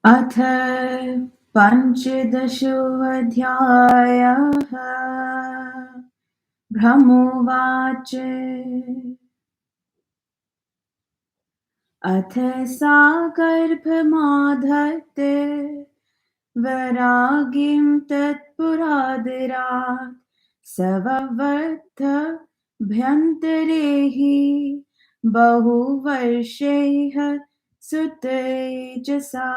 अथ पञ्चदशोऽध्यायः। ब्रह्मोवाच अथ सा गर्भमाधत्ते वरागिं तत्पुरादिरात् सववर्धभ्यन्तरे हि बहुवर्षैः सुतेजसा।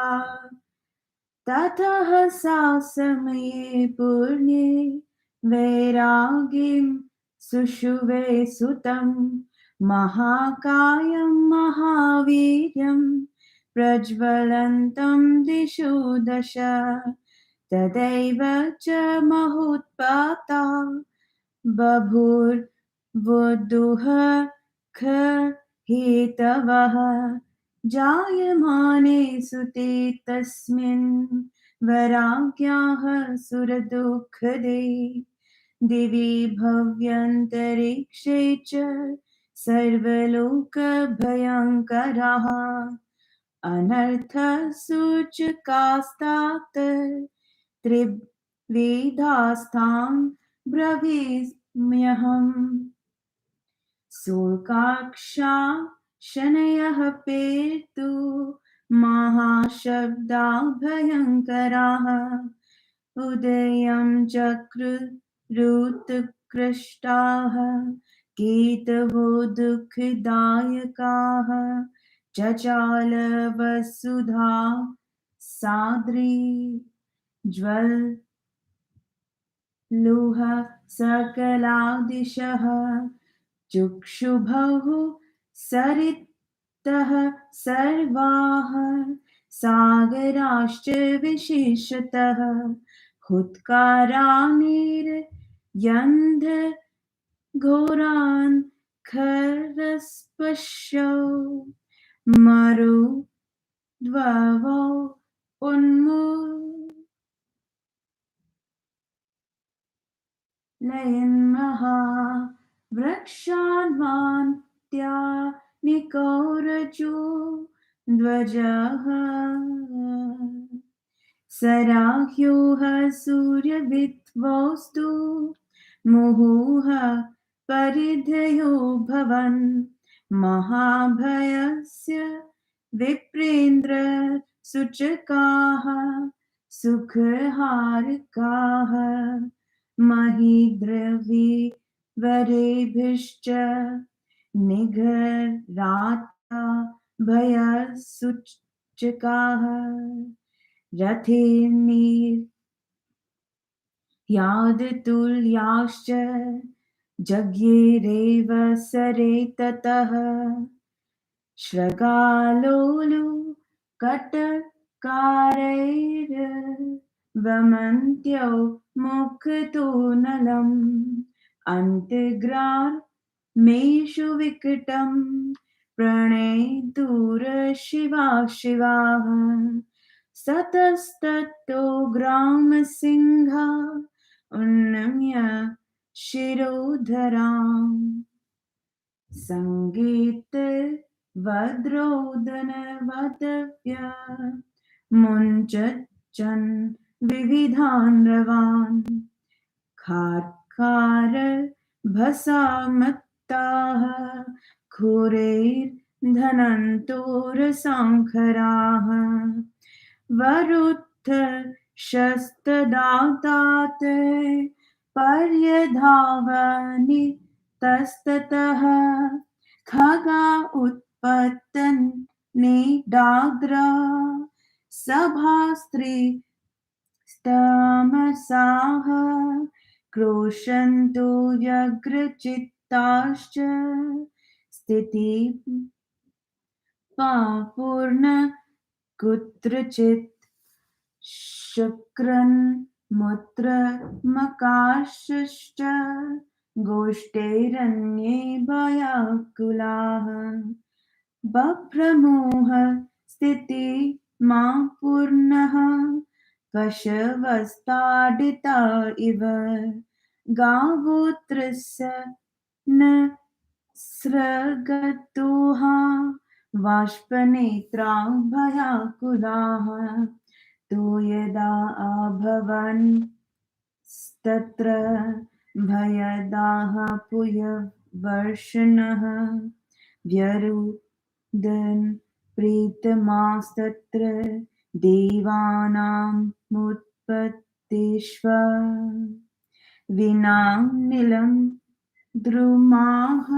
ततः सा समये पूर्णे वैरागीं सुषुवे सुतं महाकायं महावीर्यं प्रज्वलन्तं दिशो दश। तदैव च महोत्पाता बभूर्वुदुःख हेतवः जायमाने सुते तस्मिन् वराज्ञाः सुरदुःखदे। दिवि भव्यन्तरिक्षे च सर्वलोकभयङ्कराः अनर्थसूचकास्तात् त्रिविधास्तां ब्रवीम्यहम्। शोकाक्षा शनयः पेतु महाशब्दा भयङ्कराः उदयं चक्रुरुत्कृष्टाः केतवो दुःखदायकाः चचाल वसुधा साद्री ज्वलुह सकलादिशः चुक्षुभुः सरितः सर्वाः सागराश्च विशेषतः हुत्कारानिर्यन्धघोरान् खरस्पश्यौ मरुद्ववौ उन्मूलयन्महा वृक्षान्वान्त्या निकोरजो ध्वजः सराह्योः सूर्यविद्वोस्तु मुहुः परिधयो भवन् महाभयस्य विप्रेन्द्र सूचकाः सुखहारकाः महीद्रवी वरेभिश्च निघराता भयसूचकाः रथेर्निर्यादतुल्याश्च जज्ञिरेव सरे ततः श्रगालोलुकटकारैर्वमन्त्यो मुखतो नलम् अन्तिग्रामेषु विकटं प्रणेतुरशिवा शिवाः सतस्ततो ग्रामसिंहा उन्नम्य शिरोधराम् सङ्गीतवद्रोदनवदव्य मुञ्चन् विविधान् रवान् खार्खारभसामत्ताः खुरैर्धनन्तोरसाङ्खराः वरुथ शस्तदातात पर्यधावनि तस्ततः खगा उत्पतन् निडाग्रा सभास्त्रीस्तमसाः क्रोशन्तो व्यग्रचित्ताश्च स्थितिपापूर्ण कुत्रचित् शुक्रन्मुत्रमकाशश्च गोष्ठैरन्ये भयाकुलाः बभ्रमोह स्थितिमापूर्णः पशवस्ताडिता इव गावोऽत्रस्य न स्रगतोहा बाष्पनेत्रा भयाकुलाः तु यदा अभवन् तत्र भयदाः पुयवर्षणः व्यरुदन् प्रीतमास्तत्र देवानामुत्पत्तिष्व विनानिलं द्रुमाः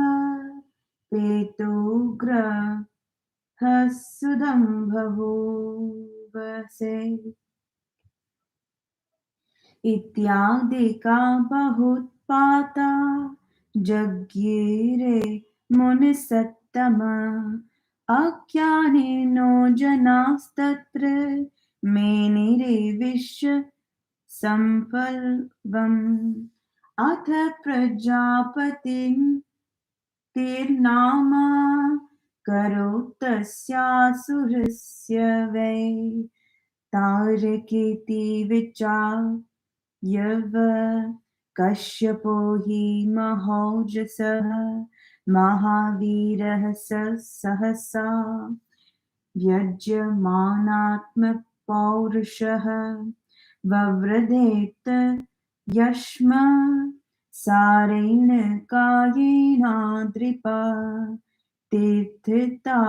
पेतोग्रहसुदं बभूवसे इत्यादिका बहुत्पाता जज्ञिरे मुनिसत्तम अज्ञानिनो जनास्तत्र मेनिरे विश्व सम्पल्वम् अथ प्रजापतिं तिर्नाम करोत्तस्यासुरस्य वै तारकेति विचार्यव कश्यपो हि महौजसः महावीरः सहसा व्यज्यमानात्मपौरुषः वव्रधेत यश्म सारेण कायेनाद्रिपा तीर्थिता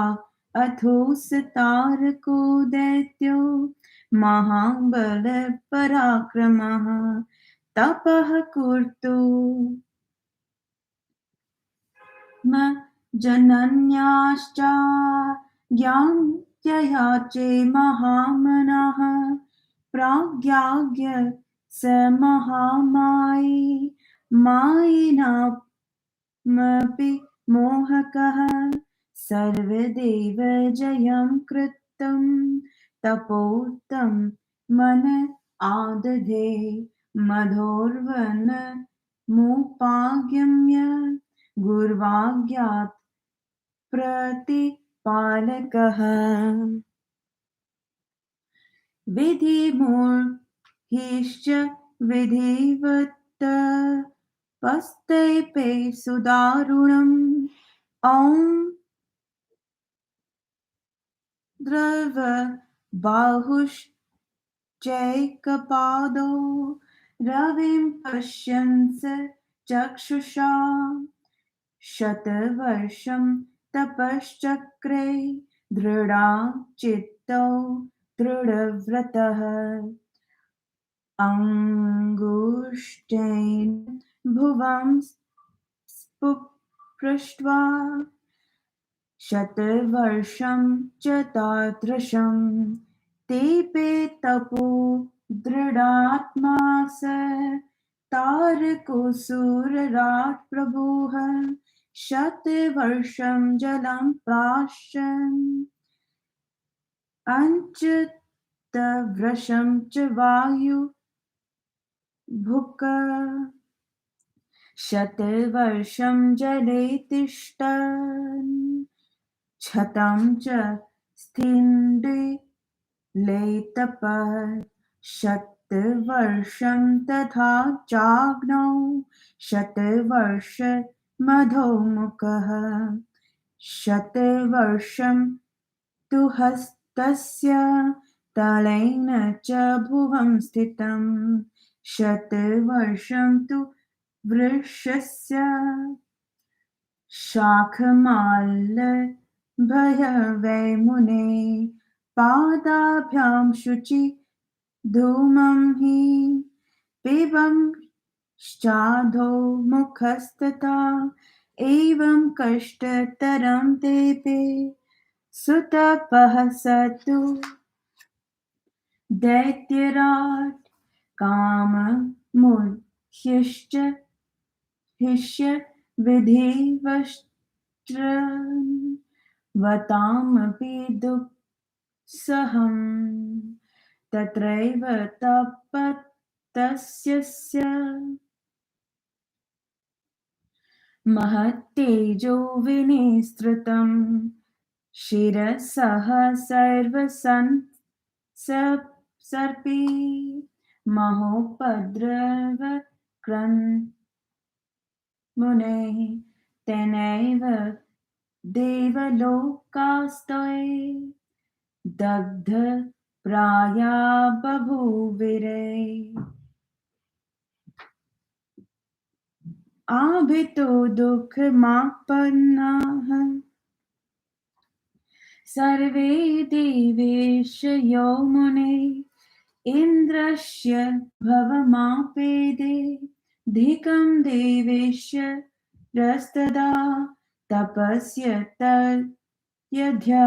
अथोऽस्तारको दैत्यो महाबलपराक्रमः तपः कर्तुं जनन्याश्च ज्ञात्याचे महामनः प्राज्ञाज्ञ स महामायी मायिनामपि मोहकः सर्वदेव जयं कृतं तपोत्तं मन आदधे मधोर्वन मुपागम्य गुर्वाज्ञात् प्रतिपालकः विधिमूर्हिश्च विधिवत् पस्तेपे सुदारुणम् ॐ द्रव बाहुश्चैकपादो रविं पश्यन् स चक्षुषा शतवर्षं तपश्चक्रे दृढचित्तो दृढव्रतः अङ्गुष्ठेन भुवं स्पृष्ट्वा शतवर्षं च तादृशं तेपे तपो दृढात्मा स तारकोऽसुरराट् प्रभुः शतवर्षं जलं प्राशन् अञ्चतवर्षं च वायु भुक् शतवर्षं जले तिष्ठन् शतं च स्थिण्डिलेतपः शतवर्षं तथा चाग्नौ शतवर्षमधोमुखः शतवर्षं तु हस्तस्य तलेन च भुवं स्थितं शतवर्षं तु वृक्षस्य शाखमालभय मुने पादाभ्यां शुचि धूमं हि पिबंश्चाधो मुखस्तथा एवं कष्टतरं तेपे सुतपः स तु दैत्यराट् काममुह्यश्च हिष्य विधिवष्ट्रवतामपि दुःसहम् तत्रैव तपतस्य महत्तेजो विनिसृतं शिरसः सर्पी महोपद्रवक्रन् मुने तेनैव देवलोकास्तये दग्ध प्राया बभूविरे आभितो दुःखमापन्नाः सर्वे देवेश यो मुने इन्द्रस्य भवमापेदे धिकं देवेश रस्तदा तपस्य तद्यध्य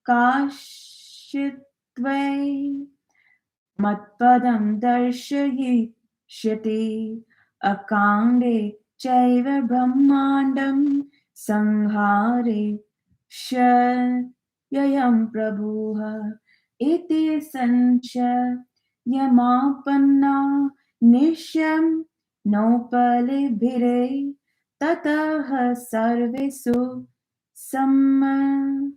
काश्यत्वै मत्पदं दर्शयिष्यति अकाण्डे चैव ब्रह्माण्डं संहारे ययं प्रभुः इति संशयमापन्ना निश्यं नोपलिभिरे ततः सर्वेषु सम्मनन्त्रय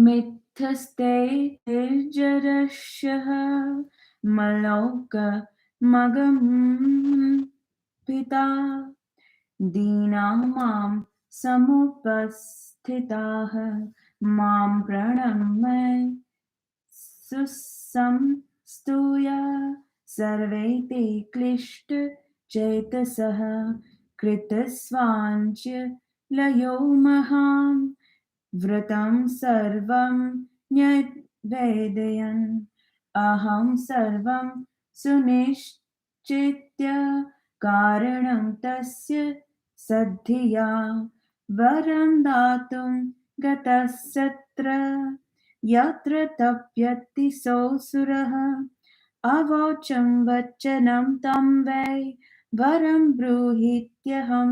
मिथस्ते निर्जरशः मलोकमगं पिता दीना मां समुपस्थिताः मां प्रणम्य सुसंस्तूय सर्वे ते क्लिष्टचेतसः कृतस्वाञ्च लयो महान् व्रतं सर्वं न्यवेदयन् अहं सर्वं सुनिश्चित्य कारणं तस्य सद्धिया वरं दातुं गतस्तत्र यत्र तप्यति सोऽसुरः अवोचं वचनं तं वै वरं ब्रूहीत्यहं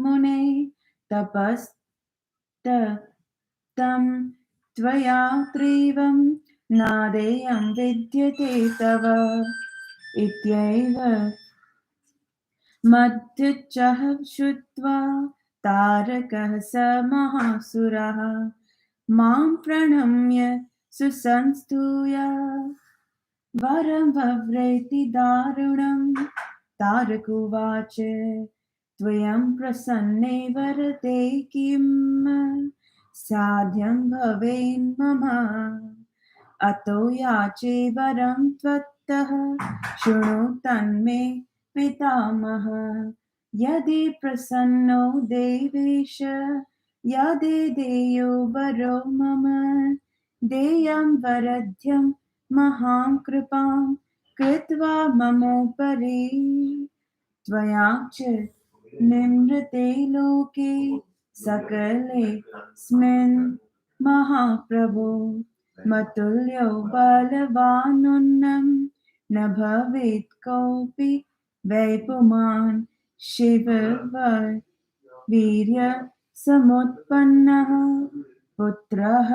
मुने तं त्वया त्रिवं नादेयं विद्यते तव इत्येव मध्युच्चः श्रुत्वा तारकः स महासुरः मां प्रणम्य सुसंस्तूय वरं वव्रेति दारुणं तारकुवाच त्वयं प्रसन्ने वरते किं साध्यं भवेन्मम अतो याचे वरं त्वत्तः शृणु तन्मे पितामह यदि प्रसन्नो देवेश यदि वरो मम देयं वरद्यं महां कृपां कृत्वा ममोपरि त्वया च निमृते लोके सकलेऽस्मिन् महाप्रभो मतुल्यो बलवानुन्नं न भवेत् कोऽपि वैपुमान् शिववीर्य समुत्पन्नः पुत्रः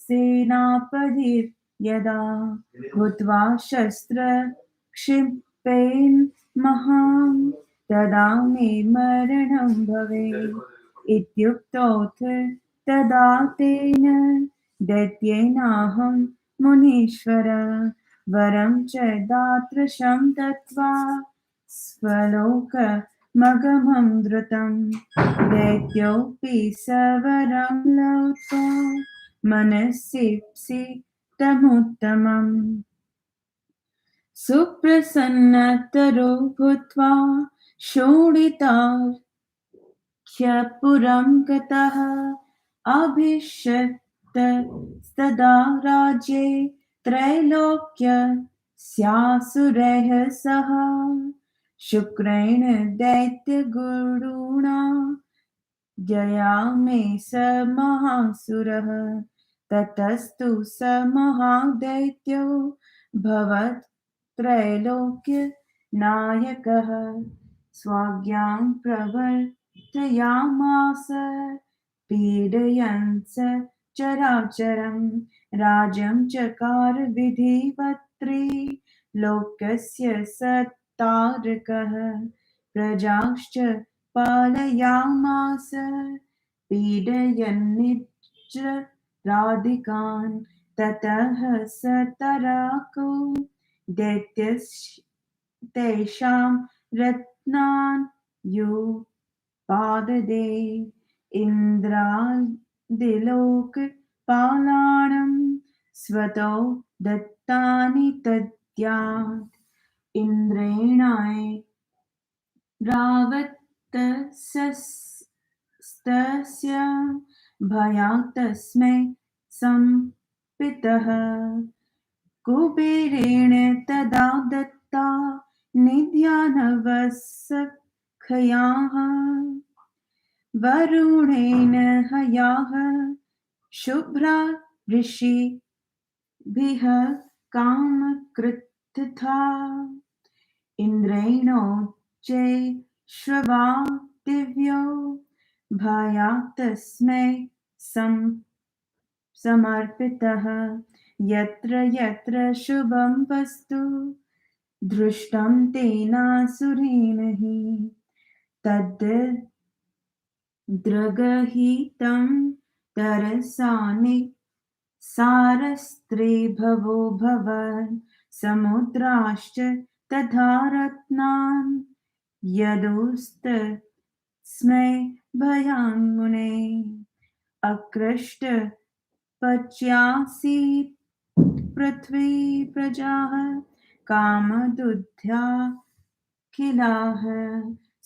सेनापतिर्यदा भूत्वा शस्त्रक्षिपेन् महान् तदा मे मरणं भवेत् इत्युक्तोऽथ तदा तेन दैत्येनाहं मुनीश्वर वरं च दातृशं दत्त्वा स्वलोकमगमं द्रुतं दैत्योऽपि सवरं लब्ध्वा मनसीप्सितमुत्तमम् सुप्रसन्नतरो भूत्वा शोणिताख्यपुरं गतः अभिषक्तस्तदा राज्ये त्रैलोक्यस्यासुरैः सह शुक्रेण दैत्यगुरुणा जयामे स महासुरः ततस्तु स महादैत्यो भवत् त्रैलोक्यनायकः स्वाज्ञां प्रवर्तयामास पीडयन् स चराचरं राज्यं चकार विधिवत्त्रिलोकस्य स तारकः प्रजाश्च पालयामास पीडयन्निज्राधिकान् ततः स तराको दैत्यस्तेषां रत्नान् पाददे इन्द्रादिलोकपालानं स्वतो दत्तानि तद्यात् इन्द्रेणाय रावतस्तस्य भयात् तस्मै सम्पितः कुबेरेण तदा दत्ता निध्यानवसखयाः वरुणेन हयाः शुभ्रा ऋषिभिः कामकृत्तथा इन्द्रेणोच्चैश्रवा दिव्यो भयात् तस्मै समर्पितः यत्र यत्र शुभं वस्तु दृष्टं तेनासुरेण हि तद् द्रगहितं तरसानि सारस्त्रे भवो भवन् समुद्राश्च तथा रत्नान् यदुस्तस्मै भयान्मुने अकृष्ट पच्यासीत् पृथ्वी प्रजाः कामदुद्ध्या किलाः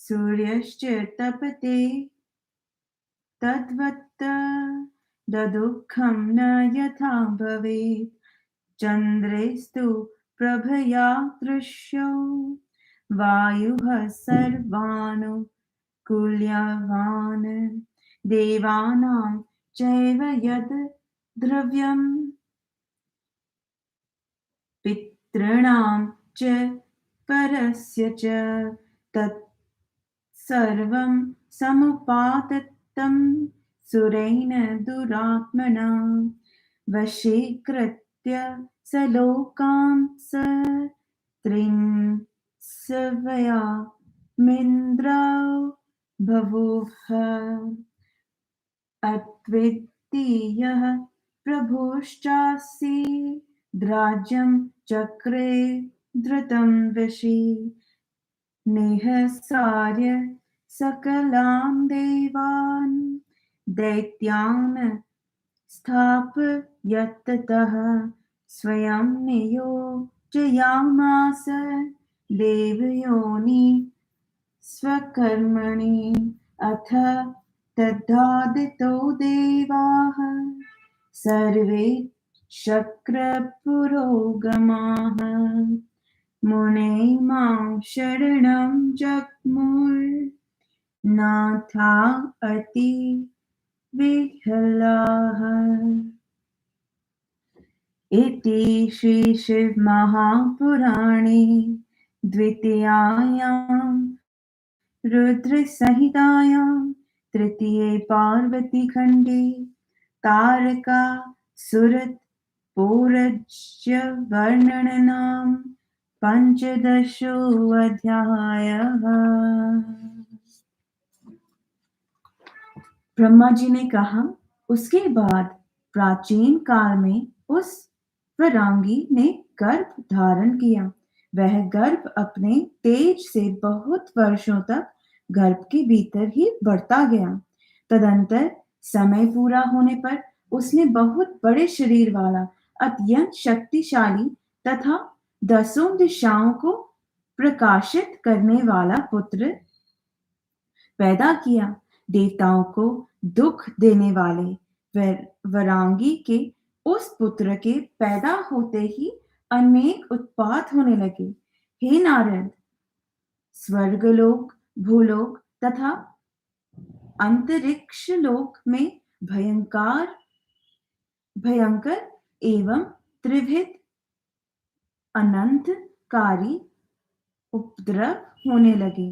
सूर्यश्च तपते तद्वत् ददुःखं न यथा भवेत् चन्द्रेस्तु प्रभया दृश्यो वायुः सर्वानुकूल्यवान् देवानां चैव यद् द्रव्यं पितॄणां च परस्य च तत् सर्वं समुपादत्तं सुरेण दुरात्मना वशीकृत्य स लोकान् स त्रिंसवयामिन्द्रौ बभूव अद्वितीयः प्रभुश्चासि राज्यं चक्रे धृतं वशी निःसार्य सकलान् देवान् दैत्यान् स्थापयत्ततः स्वयं नियोजयामास देवयोनि स्वकर्मणि अथ तद्धादितो देवाः सर्वे शक्रपुरोगमाः मुने मां शरणं जग्मुर्नाथा अति विह्वलाः इति श्रीशिवमहापुराणे द्वितीयायां रुद्रसंहितायां तृतीये पार्वतीखण्डे तारकासुरपौरज्यवर्णनं पंचदशोऽध्यायः। ब्रह्मा जी ने कहा, उसके बाद प्राचीन काल में उस वरांगी ने गर्भ धारण किया। वह गर्भ अपने तेज से बहुत वर्षों तक गर्भ के भीतर ही बढ़ता गया। तदंतर समय पूरा होने पर उसने बहुत बड़े शरीर वाला अत्यंत शक्तिशाली तथा 10 दिशाओं को प्रकाशित करने वाला पुत्र पैदा किया। देवताओं को दुख देने वाले वरांगी के उस पुत्र के पैदा होते ही अनेक उत्पात होने लगे। हे नारद, स्वर्गलोक, भूलोक तथा अंतरिक्ष लोक में भयंकर एवं त्रिविध अनंतकारी उपद्रव होने लगे।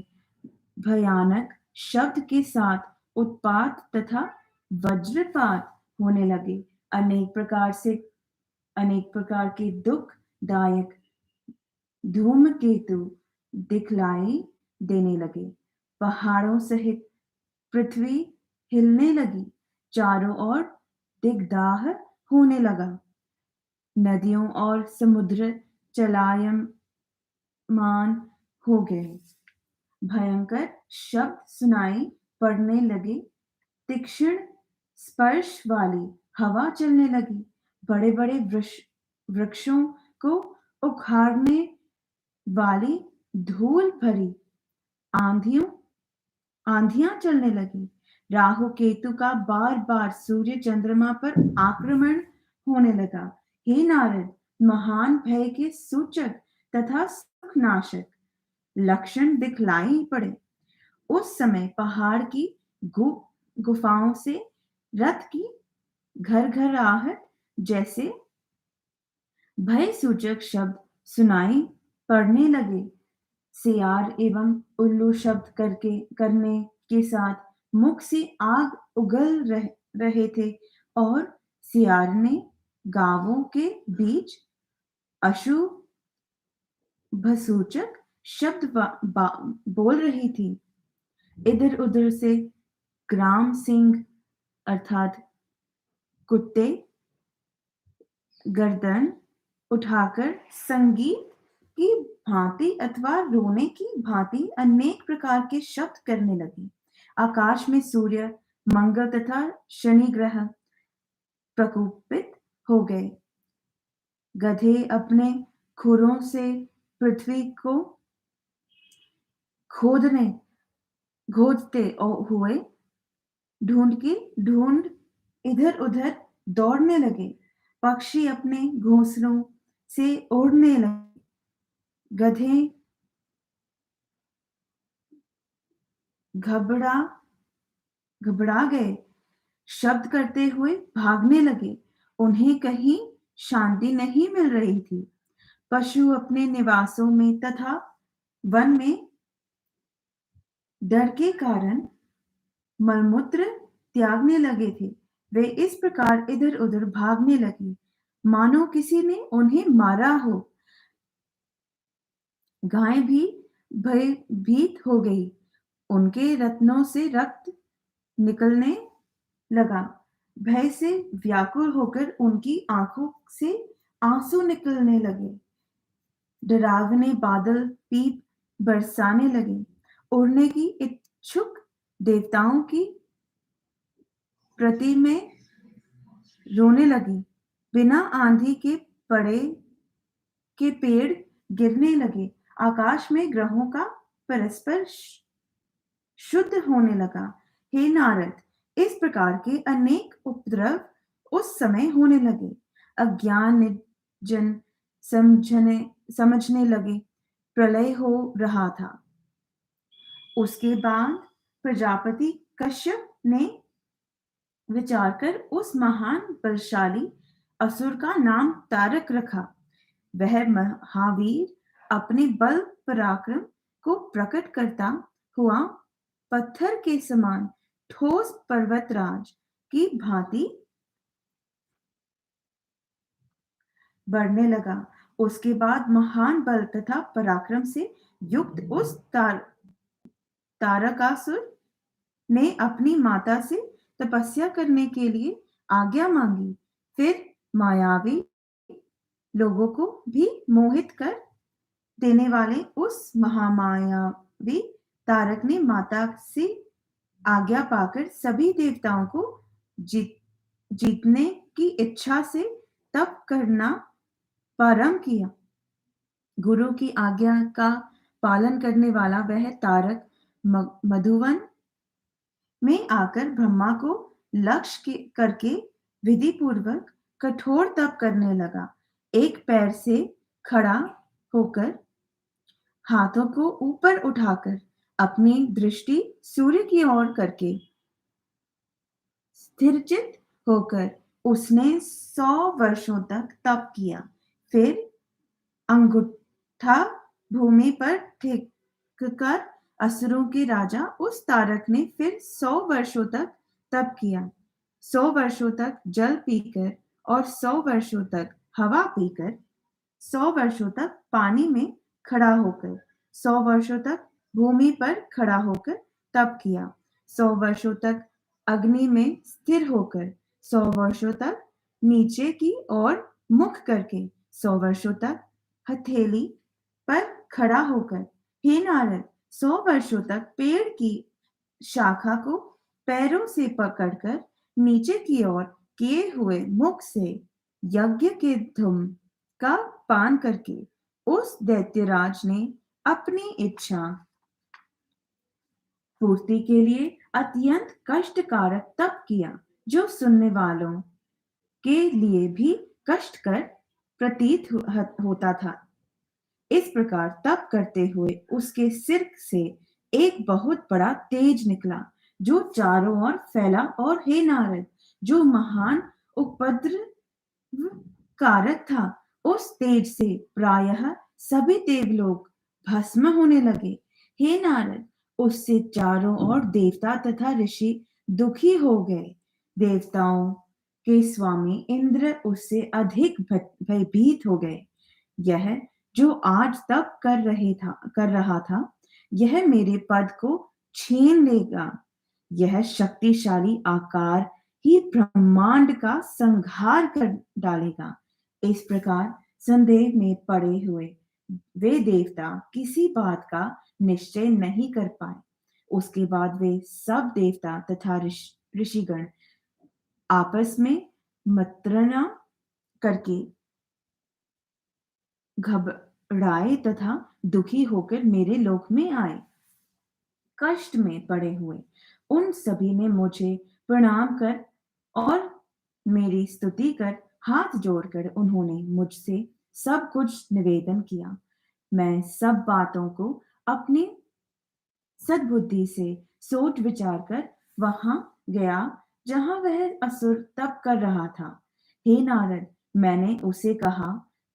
भयानक शब्द के साथ उत्पात तथा वज्रपात होने लगे। अनेक प्रकार के दुखदायक धूमकेतु दिखलाई देने लगे। पहाड़ों सहित पृथ्वी हिलने लगी। चारों ओर दिग्दाह होने लगा। नदियों और समुद्र चलायमान हो गए। भयंकर शब्द सुनाई पड़ने लगे, तीक्ष्ण स्पर्श वाली हवा चलने लगी, बड़े-बड़े वृक्षों को उखाड़ने वाली धूल भरी आंधियां चलने लगी। राहु केतु का बार-बार सूर्य चंद्रमा पर आक्रमण होने लगा। हे नारद, महान भय के सूचक तथा सुखनाशक लक्षण दिखलाई पड़े। उस समय पहाड़ की गुफाओं से रथ की घरघराहट जैसे भय सूचक शब्द सुनाई पड़ने लगे। सियार एवं उल्लू शब्द करने के साथ मुख से आग उगल रहे थे और सियार ने गावों के बीच अशुभसूचक शब्द बोल रही थी। इधर उधर से ग्राम सिंह अर्थात कुत्ते गर्दन उठाकर संगीत की भांति अथवा रोने की भांति अनेक प्रकार के शब्द करने लगे। आकाश में सूर्य, मंगल तथा शनि ग्रह प्रकोपित हो गए। गधे अपने खुरों से पृथ्वी को खोदते हुए ढूंढ इधर उधर दौड़ने लगे। पक्षी अपने घोंसलों से उड़ने लगे। गधे घबरा गए, शब्द करते हुए भागने लगे। उन्हें कहीं शांति नहीं मिल रही थी। पशु अपने निवासों में तथा वन में डर के कारण मलमूत्र त्यागने लगे थे। वे इस प्रकार इधर उधर भागने लगे मानो किसी ने उन्हें मारा हो। गाय भी भयभीत हो गई। उनके रत्नों से रक्त निकलने लगा। भय से व्याकुल होकर उनकी आंखों से आंसू निकलने लगे। डरावने बादल पीप बरसाने लगे। उड़ने की इच्छुक देवताओं की प्रति में रोने लगी। बिना आंधी के पेड़ गिरने लगे। आकाश में ग्रहों का परस्पर शुद्ध होने लगा। हे नारद, इस प्रकार के अनेक उपद्रव उस समय होने लगे। अज्ञान जन समझने लगे प्रलय हो रहा था। उसके बाद प्रजापति कश्यप ने विचार कर उस महान बलशाली असुर का नाम तारक रखा। वह महावीर अपने बल पराक्रम को प्रकट करता हुआ पत्थर के समान ठोस पर्वतराज की भांति बढ़ने लगा। उसके बाद महान बल तथा पराक्रम से युक्त उस तारकासुर ने अपनी माता से तपस्या करने के लिए आज्ञा मांगी। फिर मायावी लोगों को भी मोहित कर देने वाले उस महामायावी तारक ने माता से आज्ञा पाकर सभी देवताओं को जीतने की इच्छा से तप करना प्रारंभ किया। गुरु की आज्ञा का पालन करने वाला वह तारक मधुवन में आकर ब्रह्मा को लक्ष्य करके विधि पूर्वक कठोर तप करने लगा। एक पैर से खड़ा होकर हाथों को ऊपर उठाकर अपनी दृष्टि सूर्य की ओर करके स्थिरचित होकर उसने 100 वर्षों तक तप किया। फिर अंगूठा भूमि पर टेक कर असुरों के राजा उस तारक ने फिर 100 वर्षों तक तप किया। 100 वर्षों तक जल पीकर और 100 वर्षों तक हवा पीकर, 100 वर्षों तक पानी में खड़ा होकर, 100 वर्षों तक भूमि पर खड़ा होकर तप किया। 100 वर्षों तक अग्नि में स्थिर होकर, 100 वर्षों तक नीचे की ओर मुख करके, 100 वर्षों तक हथेली पर खड़ा होकर। हे नारद, 100 वर्षों तक पेड़ की शाखा को पैरों से पकड़कर नीचे की ओर किए हुए मुख से यज्ञ के धूम का पान करके उस दैत्यराज ने अपनी इच्छा पूर्ति के लिए अत्यंत कष्टकारक तप किया, जो सुनने वालों के लिए भी कष्टकर प्रतीत होता था। इस प्रकार तप करते हुए उसके सिर से एक बहुत बड़ा तेज निकला, जो चारों ओर फैला, और हे नारद, जो महान उपद्रव कारक था, उस तेज से प्रायः सभी देवलोक भस्म होने लगे। हे नारद, उससे चारों ओर देवता तथा ऋषि दुखी हो गए। देवताओं के स्वामी इंद्र उससे अधिक भयभीत हो गए। यह जो आज तप कर रहा था, यह मेरे पद को छीन लेगा। यह शक्तिशाली आकार ही ब्रह्मांड का संहार कर डालेगा। इस प्रकार संदेह में पड़े हुए वे देवता किसी बात का निश्चय नहीं कर पाए। उसके बाद वे सब देवता तथा ऋषिगण आपस में मंत्रणा करके घबराए तथा दुखी होकर मेरे लोक में आए। कष्ट में पड़े हुए उन सभी ने मुझे प्रणाम कर और मेरी स्तुति कर हाथ जोड़कर उन्होंने मुझसे सब कुछ निवेदन किया। मैं सब बातों को अपनी सद्बुद्धि से सोच विचार कर वहां गया जहां वह असुर तप कर रहा था। हे नारद, मैंने उसे कहा,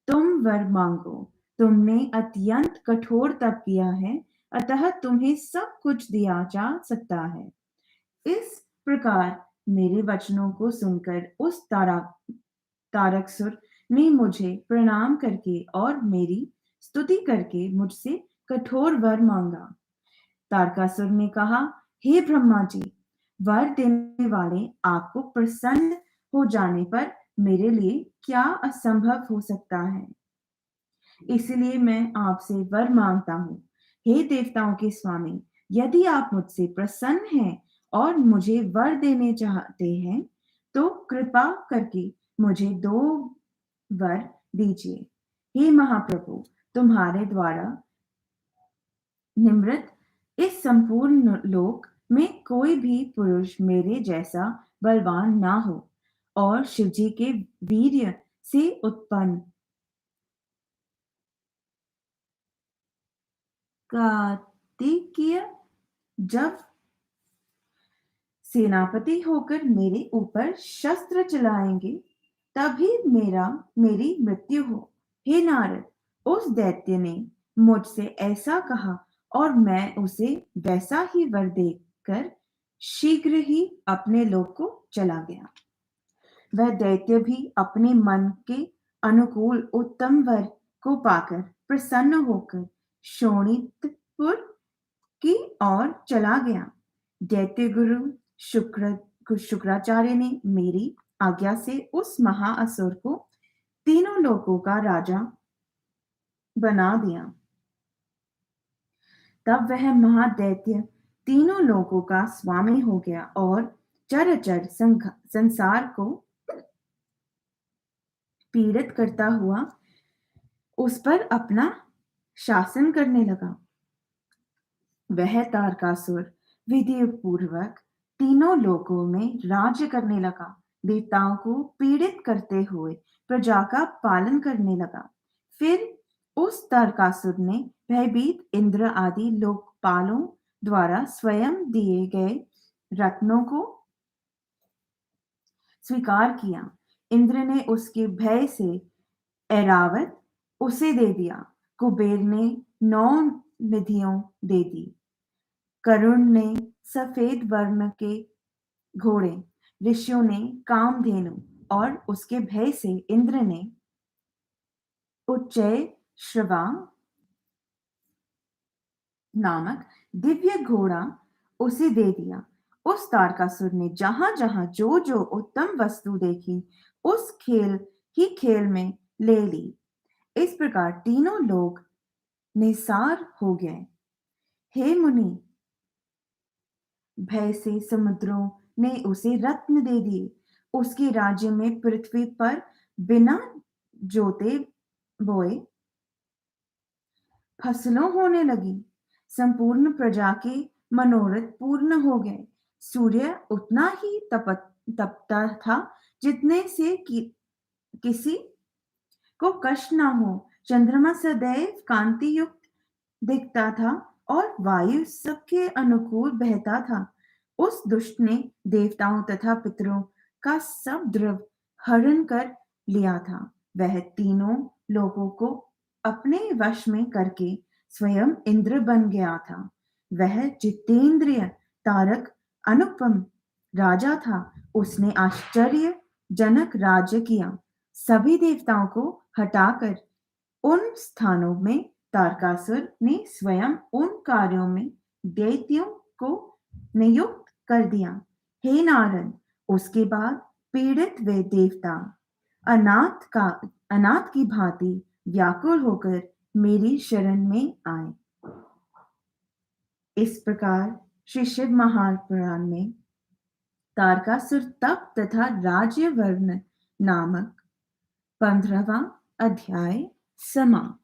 तुम वर मांगो। तुमने अत्यंत कठोर तप किया है, अतः तुम्हें सब कुछ दिया जा सकता है। इस प्रकार मेरे वचनों को सुनकर उस तारकसुर ने मुझे प्रणाम करके और मेरी स्तुति करके मुझसे कठोर वर मांगा। तारकासुर ने कहा, हे ब्रह्मा जी, वर देने वाले, आपको प्रसन्न हो जाने पर मेरे लिए क्या असंभव हो सकता है। इसलिए मैं आपसे वर मांगता हूँ। हे देवताओं के स्वामी, यदि आप मुझसे प्रसन्न हैं और मुझे वर देने चाहते हैं, तो कृपा करके मुझे दो वर दीजिए। हे महाप्रभु, तुम्हारे द्वारा निम्रत इस संपूर्ण लोक में कोई भी पुरुष मेरे जैसा बलवान ना हो, और शिवजी के वीर्य से उत्पन्न कार्तिकीय जब सेनापति होकर मेरे ऊपर शस्त्र चलाएंगे, तभी मेरी मृत्यु हो। हे नारद, उस दैत्य ने मुझसे ऐसा कहा और मैं उसे वैसा ही वर देकर शीघ्र ही अपने लोक को चला गया। वह दैत्य भी अपने मन के अनुकूल उत्तम वर को पाकर प्रसन्न होकर शोणितपुर की ओर चला गया। दैत्य गुरु शुक्राचार्य ने मेरी आज्ञा से उस महाअसुर को तीनों लोकों का राजा बना दिया। तब वह महादैत्य तीनों लोकों का स्वामी हो गया और चराचर संसार को पीड़ित करता हुआ उस पर अपना शासन करने लगा। वह तारकासुर विधि पूर्वक तीनों लोकों में राज्य करने लगा, देवताओं को पीड़ित करते हुए प्रजा का पालन करने लगा। फिर उस तारकासुर ने भयभीत इंद्र आदि लोकपालों द्वारा स्वयं दिए गए रत्नों को स्वीकार किया। इंद्र ने उसके भय से ऐरावत उसे दे दिया। कुबेर ने 9 निधियों दे दी। करुण ने सफेद वर्ण के घोड़े, ऋषियों ने कामधेनु, और उसके भय से इंद्र ने उच्चय श्रवा नामक दिव्य घोड़ा उसे दे दिया। उस तारकासुर ने जहां जहां जो जो उत्तम वस्तु देखी, उस खेल में ले ली। इस प्रकार तीनों लोग निसार हो गए। हे मुनि, भय से समुद्रों ने उसे रत्न दे दिए। उसके राज्य में पृथ्वी पर बिना जोते बोए फसलों होने लगी। संपूर्ण प्रजा के मनोरथ पूर्ण हो गए। सूर्य उतना ही तपता था जितने से किसी को कष्ट ना हो। चंद्रमा सदैव कांति युक्त दिखता था और वायु सबके अनुकूल बहता था। उस दुष्ट ने देवताओं तथा पितरों का सब द्रव हरण कर लिया था। वह तीनों लोगों को अपने वश में करके स्वयं इंद्र बन गया था। वह जितेंद्रिय तारक अनुपम राजा था। उसने आश्चर्यजनक राज्य किया। सभी देवताओं को हटाकर उन स्थानों में तारकासुर ने स्वयं उन कार्यों में दैत्यों को नियुक्त कर दिया। हे नारद, उसके बाद पीड़ित वे देवता अनाथ की भांति व्याकुल होकर मेरी शरण में आए। इस प्रकार श्री शिव महापुराण में तारकासुर तप तथा राज्य वर्ण नामक 15वां अध्याय समाप्त।